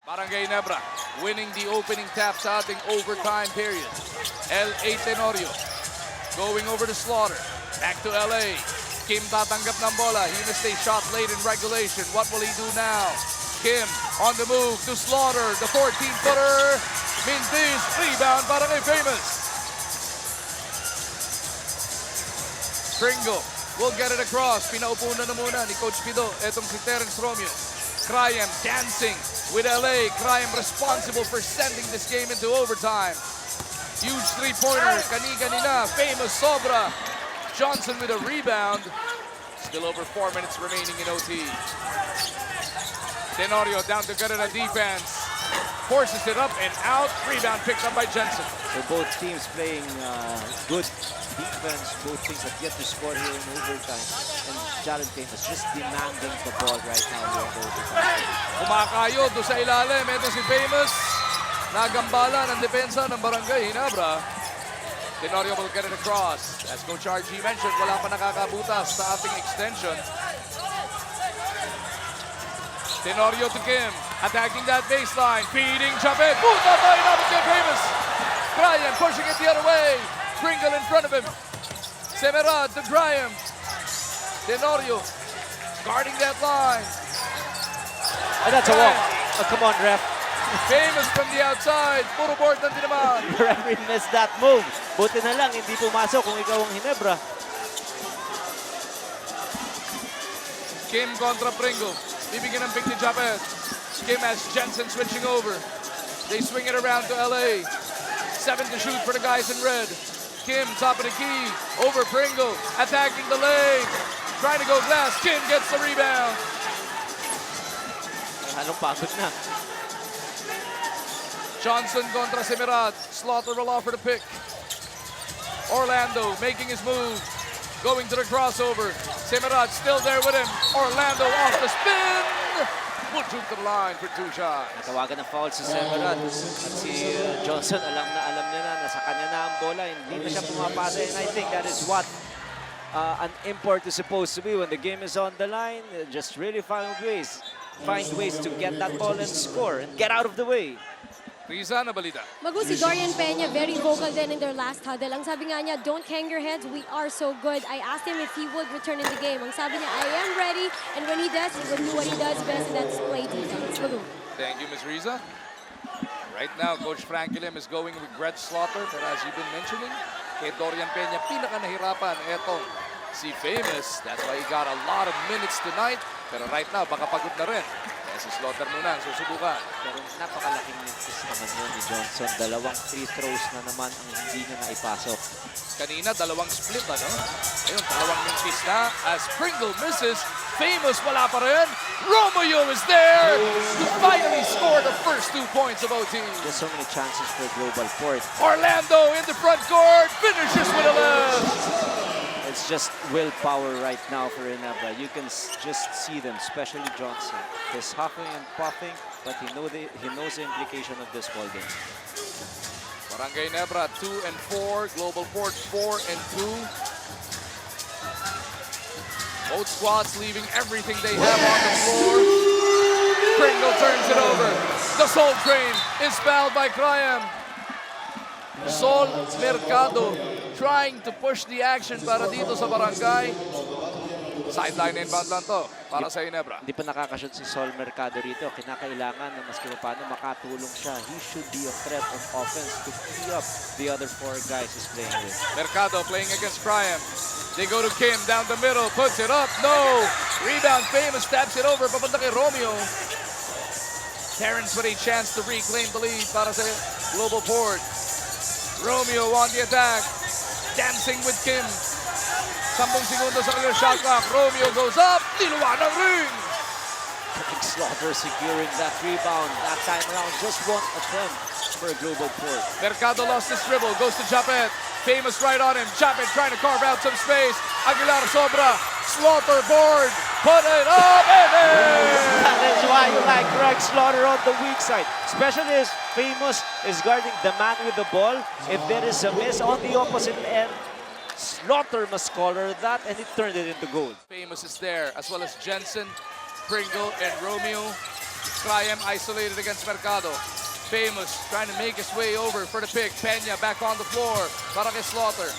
Barangay Ginebra winning the opening tap sa ating overtime period. L.A. Tenorio going over to Slaughter. Back to L.A. Kim tatanggap ng bola. He missed a shot late in regulation. What will he do now? Kim on the move to Slaughter. The 14-footer. Mintis. Rebound para kay Famous. Pringle will get it across. Pinaupo na muna ni Coach Pido. Etong si Terence Romeo. Crayem dancing with LA. Crayem responsible for sending this game into overtime. Huge three-pointer. Kanina. Famous sobra. Johnson with a rebound. Still over 4 minutes remaining in OT. Tenorio down to get it on defense. Forces it up and out. Rebound picked up by Jensen. So both teams playing good defense. Both teams have yet to score here in overtime. And Jared Famous just demanding the ball right now here in overtime. Kumakayod doon sa ilalim. Ito si Famous. Nagambala ng depensa ng Barangay Ginebra. Tenorio will get it across. As Coach RG mentioned, wala pa nakakabutas sa ating extension. Tenorio to Kim. Attacking that baseline. Feeding Chavez. Puta tayo namin kay Famous. Graham pushing it the other way. Pringle in front of him. Semerad to Graham. Tenorio guarding that line. And that's a walk. Oh, come on, ref. Famous from the outside. Puro board ng tinaman. The referee missed that move. Buti na lang, hindi pumasok kung ikaw ang Ginebra. Kim kontra Pringle. Bibigyan ng pick ni Chavez. Kim has Jensen switching over. They swing it around to LA. 7 to shoot for the guys in red. Kim, top of the key. Over Pringle. Attacking the lane. Trying to go glass. Kim gets the rebound. Anong pagod na? Johnson kontra Semerad. Slaughter will offer the pick. Orlando making his move. Going to the crossover. Semerad still there with him. Orlando off the spin. Will shoot to the line for 2 shots. Natawagan ng foul si Semerad. At si Johnson, alam niya na, nasa kanya na ang bola. Hindi na siya pumapasa. And I think that is what an import is supposed to be when the game is on the line. Just really find ways to get that ball and score and get out of the way. Riza na balita. Magu si Dorian Peña, very vocal then in their last huddle. Ang sabi nga niya, don't hang your heads, we are so good. I asked him if he would return in the game. Ang sabi niya, I am ready. And when he does, he will do what he does best, and that's play defense. Magu. Thank you, Ms. Riza. Right now, Coach Frankie Lim is going with Brett Slaughter. But as you've been mentioning, kay Dorian Peña, pinaka nahirapan. Etong si Famous. That's why he got a lot of minutes tonight. Pero right now, baka pagod na rin. Kaya si Slaughter muna ang susubukan. Pero napakalaking minutes naman yun ni Johnson. 2 free throws na naman ang hindi niya naipasok. Kanina, 2 split, ano? Ayun, 2 mintis na. As Pringle misses, Famous wala pa rin. Romeo is there to finally score the first 2 points of OT. There's so many chances for GlobalPort. Orlando in the front court, finishes with a left. It's just willpower right now for Ginebra. You can just see them, especially Johnson. He's huffing and puffing, but he knows the implication of this ball game. Barangay Ginebra 2-4, GlobalPort 4-2. Both squads leaving everything they have on the floor. Pringle turns it over. The Soul Train is fouled by Crayem. Sol Mercado trying to push the action para dito sa Barangay. Sideline inbound lang to para sa Ginebra. Hindi pa nakakashoot si Sol Mercado rito. Kinakailangan na maski paano makatulong siya. He should be a threat of offense to free up the other 4 guys he's playing with. Mercado playing against Crayem. They go to Kim down the middle, puts it up. No! Rebound, Famous taps it over, papunta kay Romeo. Terrence with a chance to reclaim the lead para sa GlobalPort. Romeo on the attack. Dancing with Kim. 10 segundos sa kanyang shot clock. Romeo goes up. Niluwa ng ring. Slaughter securing that rebound. That time around, just 1 attempt for GlobalPort. Mercado lost his dribble. Goes to Japet. Famous right on him. Japet trying to carve out some space. Aguilar sobra. Slaughter board. Put it up and in. That is why you like Greg Slaughter on the weak side. Especially as Famous is guarding the man with the ball. If there is a miss on the opposite end, Slaughter must collar that, and he turned it into goal. Famous is there, as well as Jensen, Pringle, and Romeo. Crayem isolated against Mercado. Famous trying to make his way over for the pick. Peña back on the floor para kay Slaughter.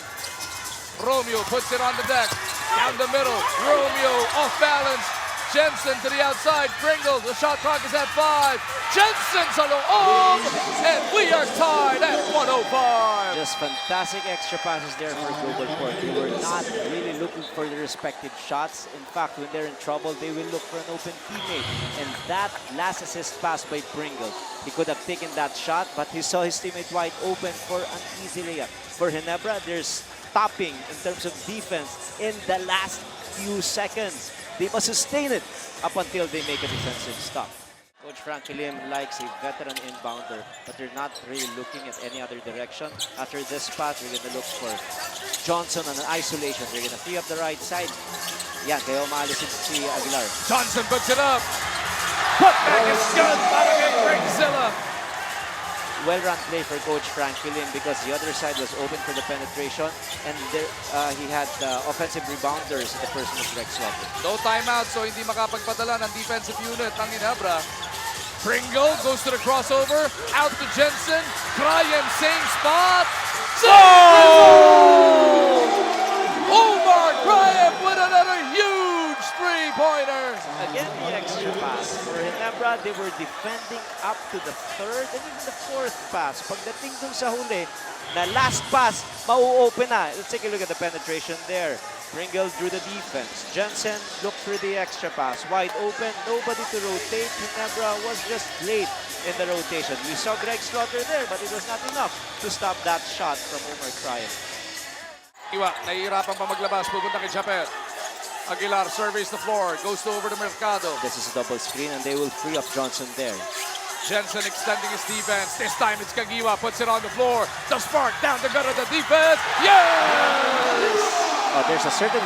Romeo puts it on the deck. Down the middle. Romeo off balance. Jensen to the outside. Pringle. The shot clock is at 5. Jensen sa loob. And we are tied at 105. Just fantastic extra passes there for GlobalPort. They were not really looking for the respective shots. In fact, when they're in trouble, they will look for an open teammate. And that last assist pass by Pringle, he could have taken that shot, but he saw his teammate wide open for an easy layup. For Ginebra, there's stopping in terms of defense in the last few seconds. They must sustain it up until they make a defensive stop. Coach Frankie Lim likes a veteran inbounder, but they're not really looking at any other direction. After this pass, they're going to look for Johnson on an isolation. They're going to free up the right side. Yan, kaya umalis si Aguilar. Johnson puts it up. Put back is good para kay Grigzilla. Well-run play for Coach Frankie Lim because the other side was open for the penetration, and there, he had offensive rebounders in the person of Greg Slaughter. No timeout, so hindi makapagpadala ng defensive unit ng Ginebra. Pringle goes to the crossover, out to Jensen. Crayem, same spot. Oh! Omar Crayem with another huge three-pointer. Again, the extra pass. For Ginebra, they were defending up to the third and even the fourth pass. Pagdating dun sa huli, na last pass, mau-open na. Let's take a look at the penetration there. Pringle drew the defense. Jensen looked for the extra pass. Wide open, nobody to rotate. Ginebra was just late in the rotation. We saw Greg Slaughter there, but it was not enough to stop that shot from Omar Crayem. Iwa, nahihirapan pa maglabas. Pupunta kay Japet. Aguilar surveys the floor. Goes to over to Mercado. This is a double screen, and they will free up Johnson there. Jensen extending his defense. This time it's Kagiwa. Puts it on the floor. The spark down the gut of the defense. Yes! There's a certain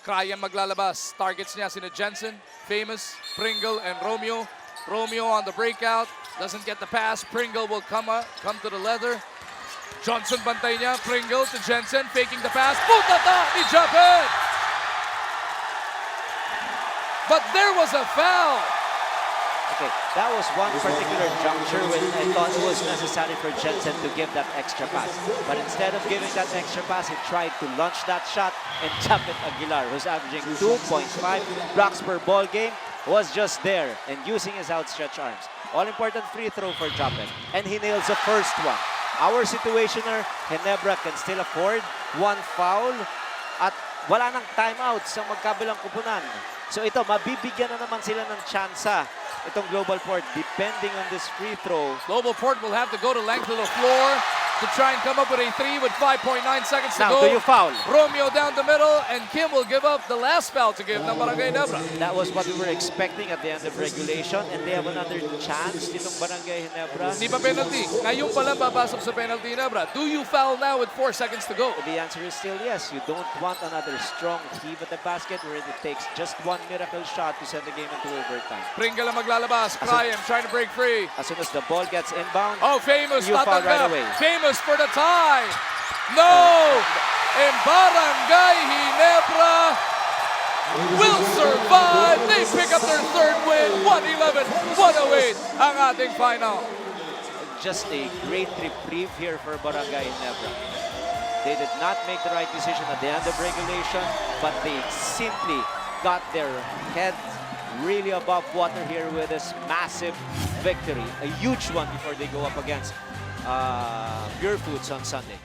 Crayem maglalabas. Targets niya sina Jensen, Famous, Pringle, and Romeo. Romeo on the breakout. Doesn't get the pass. Pringle will come to the leather. Johnson bantay niya. Pringle to Jensen. Faking the pass. Putata ni Japet! But there was a foul. Okay, that was one particular juncture when I thought it was necessary for Jensen to give that extra pass. But instead of giving that extra pass, he tried to launch that shot, and Japet Aguilar, who's averaging 2.5 blocks per ball game, was just there and using his outstretched arms. All-important free throw for Japet, and he nails the first one. Our situationer, Ginebra can still afford one foul at wala nang timeout sa magkabilang kupunan. So ito, mabibigyan na naman sila ng tsansa itong GlobalPort depending on this free throw. GlobalPort will have to go to length of the floor to try and come up with a 3 with 5.9 seconds to Now, go. do you foul? Romeo down the middle, and Kim will give up the last foul to give ng Barangay Ginebra. That was what we were expecting at the end of regulation, and they have another chance ditong Barangay Ginebra. Hindi pa penalty. Ngayon pa lang babasok sa penalty Ginebra. Do you foul now with 4 seconds to go? The answer is still yes. You don't want another strong heave at the basket where it takes just one miracle shot to send the game into overtime. Pringle ang maglalabas. Crayem trying to break free. As soon as the ball gets inbound, Oh, Famous you foul right tatanggap. away. Famous for the tie. No! And Barangay Ginebra will survive. They pick up their third win. 111-108 ang ating final. just a great reprieve here for Barangay Ginebra. They did not make the right decision at the end of regulation, but they simply got their heads really above water here with this massive victory. A huge one before they go up against Pure Foods on Sunday.